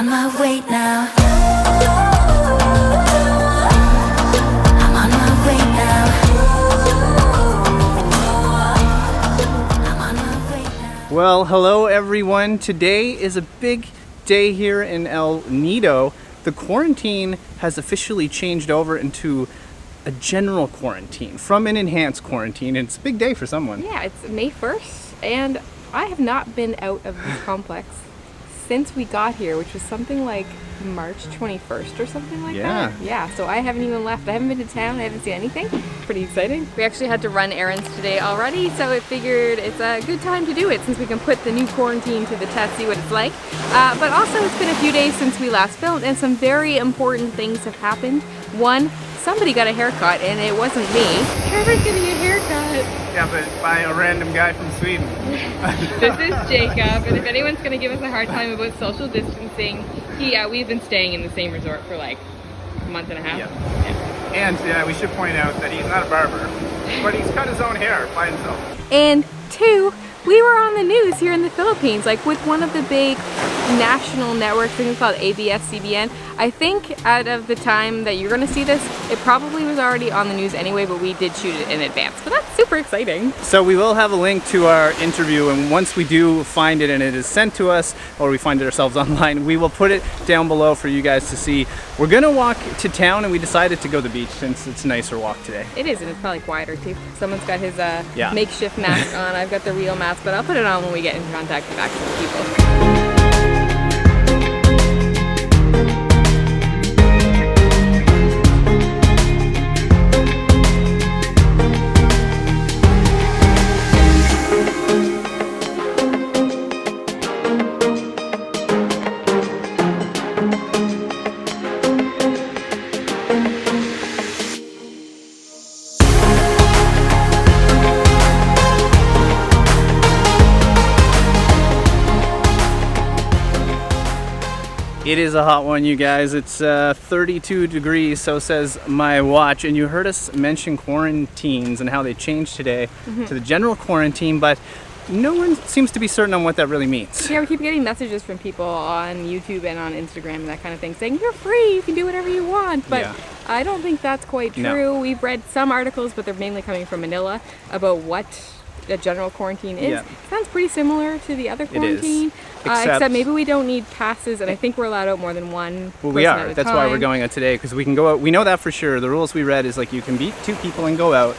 on my way now. I'm on my way now. I'm on my way now. Well, hello everyone. Today is a big day here in El Nido. The quarantine has officially changed over into a general quarantine from an enhanced quarantine, and it's a big day for someone. Yeah, it's May 1st, and I have not been out of this complex since we got here, which was something like March 21st or something like that. Yeah, so I haven't even left. I haven't been to town. I haven't seen anything. Pretty exciting. We actually had to run errands today already, so I figured it's a good time to do it since we can put the new quarantine to the test, see what it's like. But also, it's been a few days since we last filmed, and some very important things have happened. One, somebody got a haircut, and it wasn't me. Trevor's getting a haircut. Yeah, but by a random guy from Sweden. This is Jacob, and if anyone's going to give us a hard time about social distancing, we've been staying in the same resort for like a month and a half. Yeah. And we should point out that he's not a barber, but he's cut his own hair by himself. And two, we were on the news here in the Philippines, like with one of the big national networks, I think it's called ABS-CBN. I think out of the time that you're gonna see this, it probably was already on the news anyway, but we did shoot it in advance. But that's super exciting. So we will have a link to our interview, and once we do find it and it is sent to us, or we find it ourselves online, we will put it down below for you guys to see. We're gonna walk to town, and we decided to go to the beach since it's a nicer walk today. It is, and it's probably quieter too. Someone's got his Yeah. makeshift mask on. I've got the real mask, but I'll put it on when we get in contact with actual people. It is a hot one, you guys. It's 32 degrees, so says my watch. And you heard us mention quarantines and how they changed today to the general quarantine, but no one seems to be certain on what that really means. Yeah, we keep getting messages from people on YouTube and on Instagram and that kind of thing saying, you're free, you can do whatever you want. But Yeah. I don't think that's quite true. No. We've read some articles, but they're mainly coming from Manila, about what a general quarantine is. Yeah. Sounds pretty similar to the other quarantine. Except maybe we don't need passes, and I think we're allowed out more than one Well, we person are. at a That's why we're time. going out today, because we can go out. We know that for sure. The rules we read is like you can be 2 people and go out,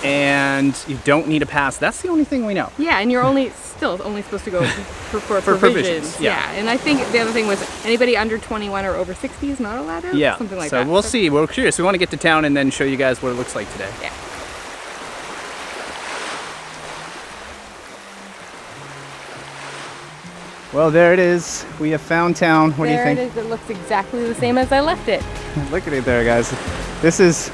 and you don't need a pass. That's the only thing we know. Yeah, and you're still only supposed to go for For provisions. provisions, yeah. And I think the other thing was anybody under 21 or over 60 is not allowed out. Yeah. Something like so that. we'll see. We're curious. We want to get to town and then show you guys what it looks like today. Yeah. Well, there it is. We have found town. What do you think? There it is. It looks exactly the same as I left it. Look at it there, guys. This is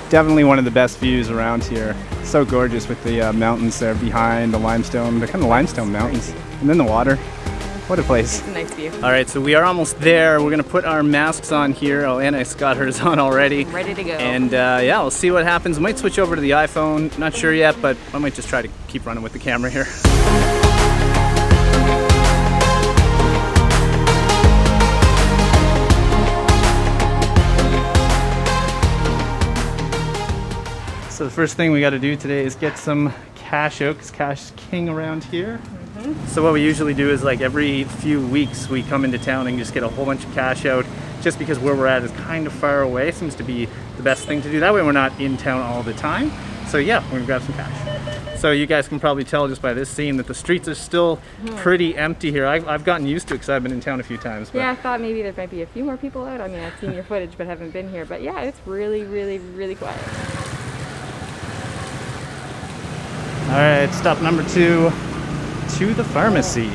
definitely one of the best views around here. So gorgeous with the mountains there behind, the limestone. They're kind of limestone mountains. And then the water. What a place. It's a nice view. All right, so we are almost there. We're gonna put our masks on here. Oh, Anna's got hers on already. Ready to go. And yeah, we'll see what happens. We might switch over to the iPhone. Not sure yet, but I might just try to keep running with the camera here. So the first thing we got to do today is get some cash out, because cash is king around here. So what we usually do is like every few weeks we come into town and just get a whole bunch of cash out, just because where we're at is kind of far away. Seems to be the best thing to do. That way we're not in town all the time. So yeah, we're gonna grab some cash. So you guys can probably tell just by this scene that the streets are still pretty empty here. I've gotten used to it because I've been in town a few times. But yeah, I thought maybe there might be a few more people out. I mean, I've seen your footage but haven't been here. But yeah, it's really, really, really quiet. all right, stop number 2, to the pharmacy.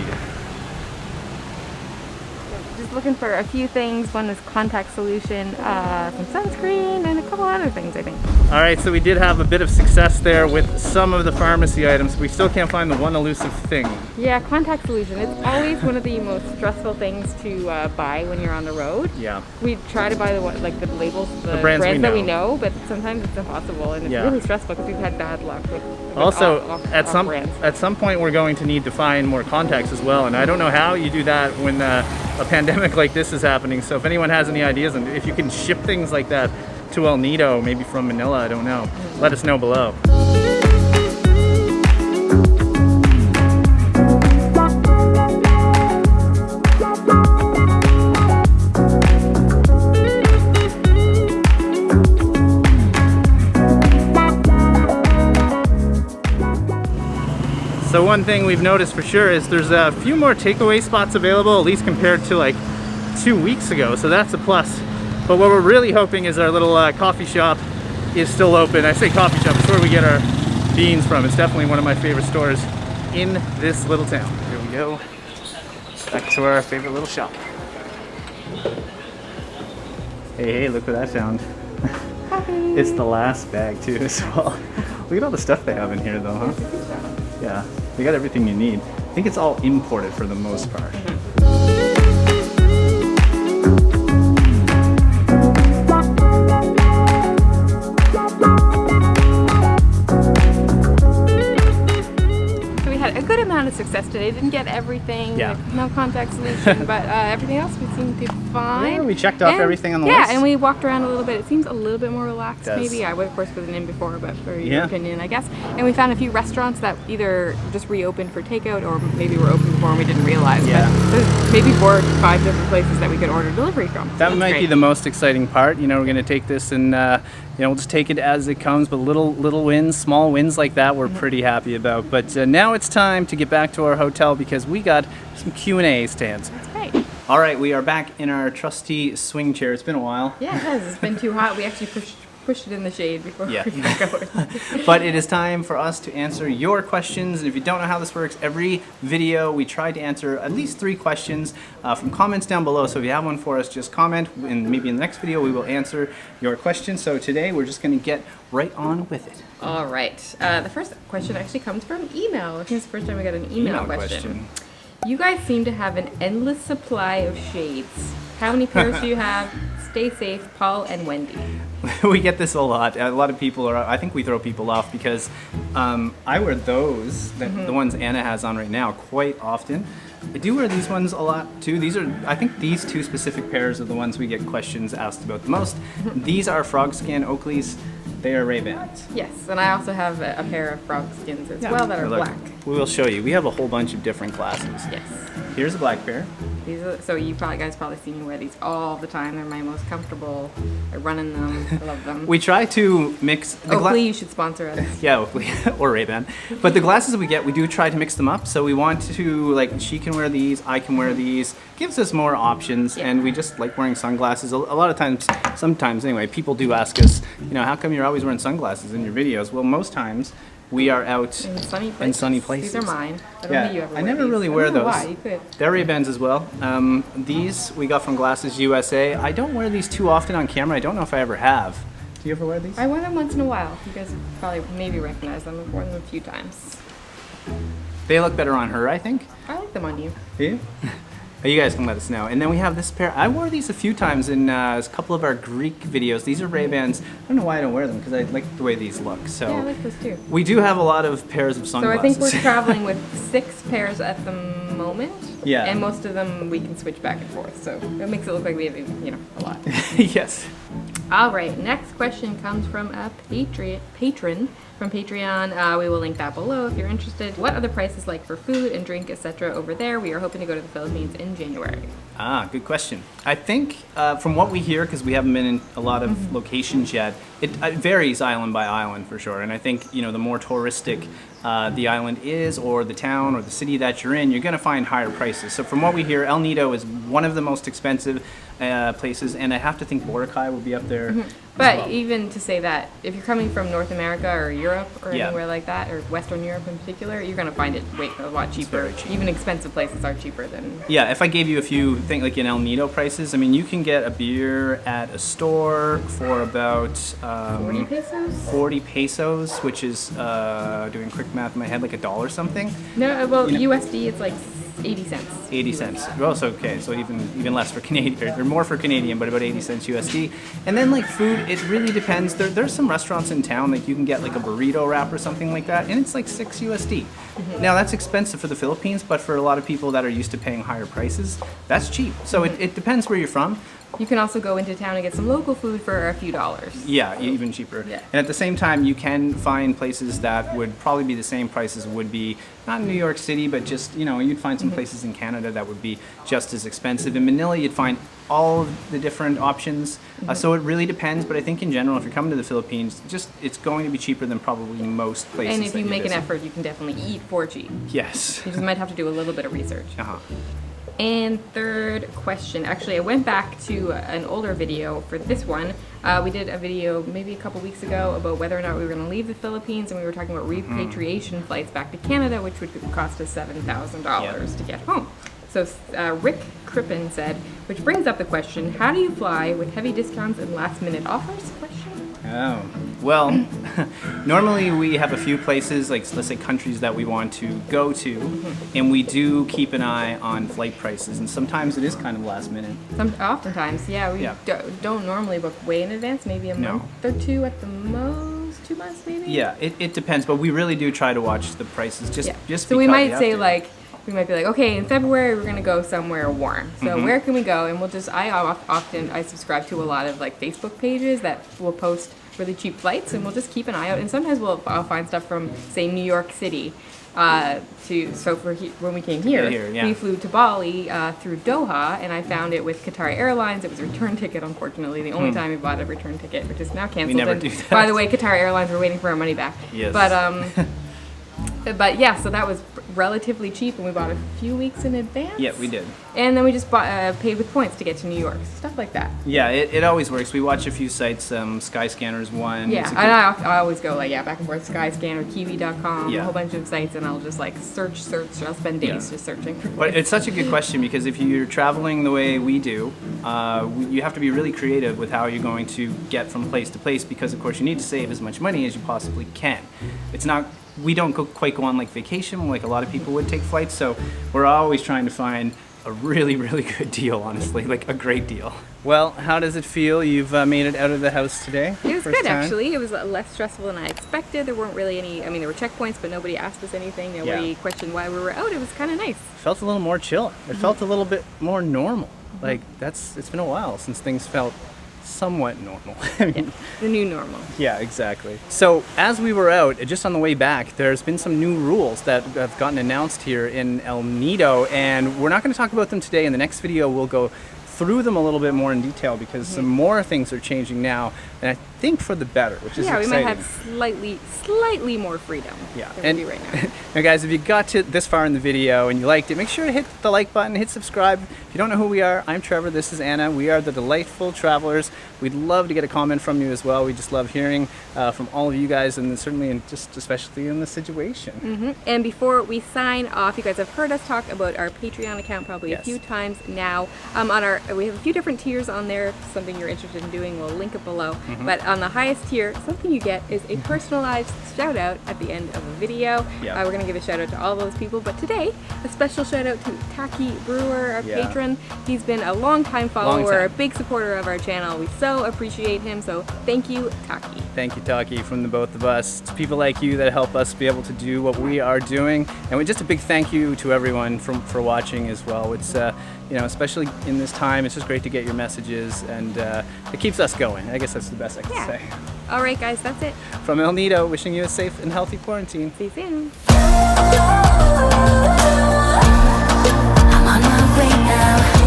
Just looking for a few things. One is contact solution, some sunscreen, and a couple other things, I think. All right, so we did have a bit of success there with some of the pharmacy items. We still can't find the one elusive thing. Yeah, contact solution. It's always one of the most stressful things to buy when you're on the road. Yeah. We try to buy the labels, the brands that we know, but sometimes it's impossible, and it's Yeah. really stressful because we've had bad luck with Also, off at some brands. point we're going to need to find more contacts as well, and I don't know how you do that when a pandemic like this is happening. So if anyone has any ideas, and if you can ship things like that to El Nido, maybe from Manila, I don't know, let us know below. So one thing we've noticed for sure is there's a few more takeaway spots available, at least compared to like 2 weeks ago, so that's a plus. But what we're really hoping is our little coffee shop is still open. I say coffee shop, it's where we get our beans from. It's definitely one of my favorite stores in this little town. Here we go, back to our favorite little shop. Hey, look what that found. It's the last bag too as well. Look at all the stuff they have in here though, huh? Yeah, they got everything you need. I think it's all imported for the most part. Amount of success today. Didn't get everything. Yeah. Like, no contact solution, but everything else we seemed to be fine. Yeah, we checked off everything on the list. Yeah, and we walked around a little bit. It seems a little bit more relaxed, It does. maybe. I would, of course, wasn't in before, but for your opinion, I guess. And we found a few restaurants that either just reopened for takeout or maybe were open before and we didn't realize. Yeah. But there's maybe 4 or 5 different places that we could order delivery from. So that might be the most exciting part. You know, we're going to take this and we'll just take it as it comes. But little wins, small wins like that, we're pretty happy about. But now it's time to get back to our hotel because we got some Q&As to answer. That's right. All right, we are back in our trusty swing chair. It's been a while. Yeah, it has. It's been too hot. We actually pushed it in the shade before we got going. But it is time for us to answer your questions. And if you don't know how this works, every video we try to answer at least 3 questions from comments down below. So if you have one for us, just comment, and maybe in the next video we will answer your question. So today we're just going to get right on with it. All right. The first question actually comes from email. I think it's the first time we got an email question. You guys seem to have an endless supply of shades. How many pairs do you have? Stay safe, Paul and Wendy. We get this a lot. A lot of people are, I think we throw people off because I wear those, the ones Anna has on right now, quite often. I do wear these ones a lot too. These are, I think these 2 specific pairs are the ones we get questions asked about the most. These are Frogskin Oakleys. They are Ray-Bans. Yes, and I also have a pair of frog skins as well that are Look, black. We will show you. We have a whole bunch of different classes. Yes. Here's a black pair. These are, so you guys probably see me wear these all the time. They're my most comfortable. I run in them. I love them. We try to mix. Oakley, you should sponsor us. Yeah, Oakley or Ray-Ban. But the glasses we get, we do try to mix them up. So we want to, like, she can wear these, I can wear these. Gives us more options, and we just like wearing sunglasses. A lot of times, sometimes anyway, people do ask us, you know, how come you're always wearing sunglasses in your videos? Well, most times we are out in sunny places. These are mine. I don't think you ever I never really wear those. Why? You could. They're Ray-Bans as well. These we got from Glasses USA. I don't wear these too often on camera. I don't know if I ever have. Do you ever wear these? I wear them once in a while. You guys probably maybe recognize them. I've worn them a few times. They look better on her, I think. I like them on you. Do you? You guys can let us know. And then we have this pair. I wore these a few times in a couple of our Greek videos. These are Ray-Bans. I don't know why I don't wear them because I like the way these look. So yeah, I like those too. We do have a lot of pairs of sunglasses. So I think we're traveling with 6 pairs at the moment. Yeah. And most of them we can switch back and forth. So it makes it look like we have, you know, a lot. Yes. All right. Next question comes from a patron from Patreon. We will link that below if you're interested. What are the prices like for food and drink, etc. over there? We are hoping to go to the Philippines in January. Ah, good question. I think from what we hear, because we haven't been in a lot of locations yet, it varies island by island for sure. And I think, you know, the more touristic the island is, or the town or the city that you're in, you're going to find higher prices. So from what we hear, El Nido is one of the most expensive places, and I have to think Boracay will be up there. But well. even to say that, if you're coming from North America or Europe or Yeah. anywhere like that, or Western Europe in particular, you're going to find it a lot cheaper. very cheap. Even expensive places are cheaper than... Yeah, if I gave you a few things like in El Nido prices, I mean, you can get a beer at a store for about 40 pesos? 40 pesos, which is, doing quick math in my head, like $1 something. No, well, You know- USD, it's like 80 cents. 80 cents. Well, so okay, so even less for Canadian, or more for Canadian, but about 80 cents USD. And then like food, it really depends. There's some restaurants in town, like you can get like a burrito wrap or something like that, and it's like 6 USD. Now that's expensive for the Philippines, but for a lot of people that are used to paying higher prices, that's cheap. So it depends where you're from. You can also go into town and get some local food for a few dollars. Yeah, even cheaper. Yeah. And at the same time, you can find places that would probably be the same price as would be, not in New York City, but just, you'd find some places in Canada that would be just as expensive. In Manila, you'd find all of the different options. So it really depends, but I think in general, if you're coming to the Philippines, it's going to be cheaper than probably most places. And if that you make an visit. effort, you can definitely eat for cheap. Yes. You just might have to do a little bit of research. Uh-huh. And third question, actually I went back to an older video for this one. We did a video maybe a couple weeks ago about whether or not we were going to leave the Philippines, and we were talking about repatriation flights back to Canada, which would cost us $7,000 to get home. So Rick Crippen said, which brings up the question, how do you fly with heavy discounts and last minute offers? Oh, well, normally we have a few places, like let's say countries that we want to go to, and we do keep an eye on flight prices, and sometimes it is kind of last minute. Oftentimes, yeah, we don't normally book way in advance, maybe a month or two at the most, 2 months maybe? Yeah, it depends, but we really do try to watch the prices just so we might say like, we might be like, okay, in February we're gonna go somewhere warm. So where can we go? And I subscribe to a lot of like Facebook pages that will post really cheap flights, and we'll just keep an eye out. And sometimes I'll find stuff from say New York City. When we came here, we flew to Bali through Doha, and I found it with Qatar Airlines. It was a return ticket, unfortunately. The only time we bought a return ticket, which is now canceled. We never and do that. By the way, Qatar Airlines, we're waiting for our money back. Yes. But yeah, so that was relatively cheap, and we bought a few weeks in advance. Yeah, we did. And then we just paid with points to get to New York, stuff like that. Yeah, it always works. We watch a few sites, Skyscanner's one. Yeah, and I always go like, back and forth, Skyscanner, Kiwi.com, a whole bunch of sites, and I'll just like search. I'll spend days just searching for But it's such a good question, because if you're traveling the way we do, you have to be really creative with how you're going to get from place to place, because of course you need to save as much money as you possibly can. We don't quite go on like vacation like a lot of people would take flights, so we're always trying to find a really, really good deal, honestly, like a great deal. Well, how does it feel? You've made it out of the house today? It was good, actually. It was less stressful than I expected. There weren't really any, there were checkpoints, but nobody asked us anything. Nobody questioned why we were out. It was kind of nice. It felt a little more chill. It felt a little bit more normal. Like, it's been a while since things felt somewhat normal. The new normal. Yeah, exactly. So as we were out, just on the way back, there's been some new rules that have gotten announced here in El Nido, and we're not going to talk about them today. In the next video, we'll go through them a little bit more in detail, because some more things are changing now, and I think for the better, which is exciting. We might have slightly more freedom than we do right now. Now guys, if you got to this far in the video and you liked it, make sure to hit the like button, hit subscribe. If you don't know who we are, I'm Trevor, this is Anna. We are the Delightful Travelers. We'd love to get a comment from you as well. We just love hearing from all of you guys, and certainly just especially in this situation. And before we sign off, you guys have heard us talk about our Patreon account probably a few times now. We have a few different tiers on there. If something you're interested in doing, we'll link it below. But on the highest tier, something you get is a personalized shout out at the end of a video. We're going to give a shout out to all those people, but today a special shout out to Taki Brewer, our patron. He's been a long-time follower, a big supporter of our channel. We so appreciate him, so thank you, Taki. Thank you, Taki, from the both of us. It's people like you that help us be able to do what we are doing, and just a big thank you to everyone for watching as well. It's especially in this time, it's just great to get your messages, and it keeps us going. I guess that's the best I can say. All right, guys, that's it. From El Nido, wishing you a safe and healthy quarantine. See you soon. I'm on my way now.